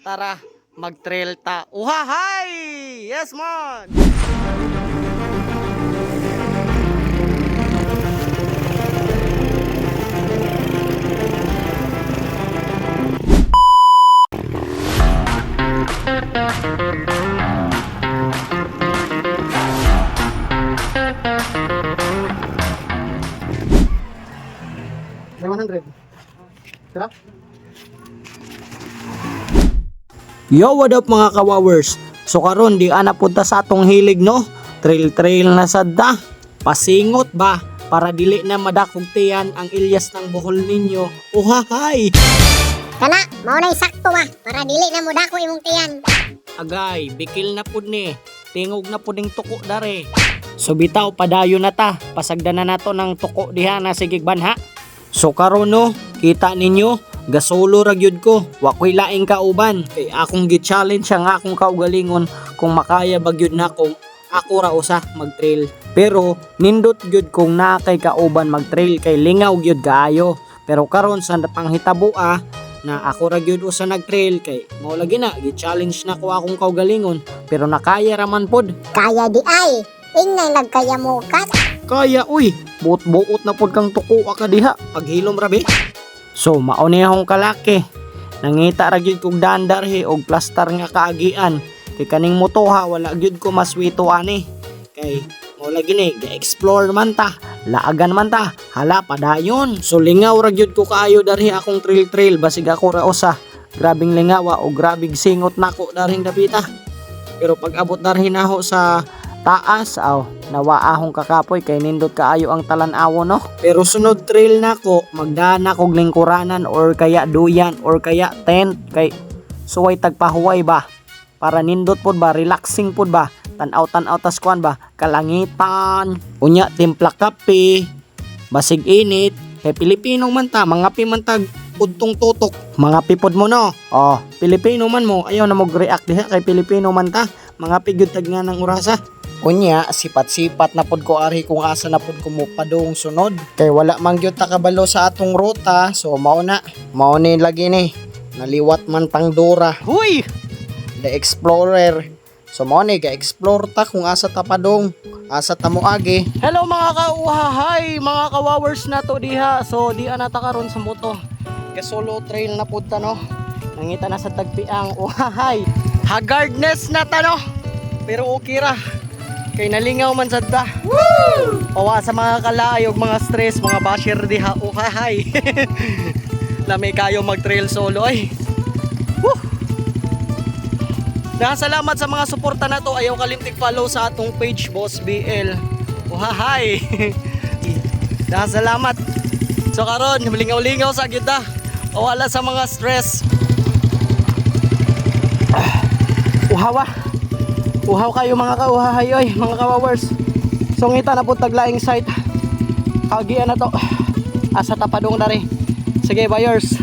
Tara, mag-trail ta. Uhahay! Yes, man! May 100. Tara. Yo, what up mga kawawers? So karon di ana punta sa atong hilig no? Trail na sadda. Pasingot ba? Para dili na madakog tiyan ang ilyas ng buhol ninyo. Uhahay! Kana, mao na sakto ba para dili na mo dako imong tiyan. Agay, bikil na pud ni. Tingog na pud ning tuko dare. So bitaw padayo na ta. Pasagdan na nato ng tuko diha na sigig banha. So karon no, kita ninyo, gasolo ra gyud ko. Wa ko'y laing kauban. Kay akong gi-challenge ang akong kaugalingon kung makaya ba gyud nako. Ako ra usa mag-trail. Pero nindot gyud kung naa kay kauban mag-trail kay lingaw gyud kaayo. Pero karon sa panghitabo na ako ra gyud usa nag-trail kay mao lagi na gi-challenge na ko akong kaugalingon pero nakaya ra man pod. Kaya di ay, ingay nagkaya mo kat. Kaya uy, buot-buot na pod kang tuko ka diha paghilom ra be. So mao ni akong kalaki. Nangita ra gyud kog dandarhe og plaster nga kaagian. Kay kaning motoha wala gyud ko maswito ani. Kay mo lagi ni ga-explore man ta, laagan man ta, hala padayon. So lingaw ra gyud ko kaayo darhi akong trail basig ako ra usa. Grabing lingawa o grabing singot nako darhing dapita. Pero pag abot darhi naho sa taas nawa ahong kakapoy kay nindot kaayo ang talan-awo no. Pero sunod trail nako magdana kog lingkuranan or kaya duyan or kaya tent kay suway tagpahuway ba para nindot pod ba, relaxing pod ba, tanaw tas kuan ba, kalangitan unya timpla kape basig init kay Pilipino man ta, mga pimantag udtong tutok, mga pipod mo no. Pilipino man mo ayaw na mag-react diha kay Pilipino man ta, mga pigyud tag nga ng orasa. Unya, sipat-sipat na pod ko ari kung asa na pod ko mo padung sunod. Kay wala man gyud ta kabalo sa atong ruta, so mao ni lagi ni. Naliwat man tang Dora. Huy! The Explorer. So mao ni ga-explore ta kung asa ta padung, asa ta moagi. Hello mga kauhahay, mga kawawers na to diha. So di ana ta karon sa moto. Ga solo trail na pod ta no. Nangita na sa tagpiang uhahay. Haggardness na ta no. Pero okay ra. Kay nalingaw man sadta. Woo! Pawa sa mga kalayog, mga stress, mga basher diha. Uhahay. Lamay kayo mag-trail solo ay. Woo! Salamat sa mga suporta na to. Ayaw kalimtig follow sa atong page Boss BL. Uhahay. Salamat. So karon, lingaw-lingaw sa gyud ta. Wala sa mga stress. Uhawa. Uhaw kayo mga kauhahay oy, mga kawawers. So ngita na po taglaing site. Kagian na to. Asa tapadong dari. Sige, buyers.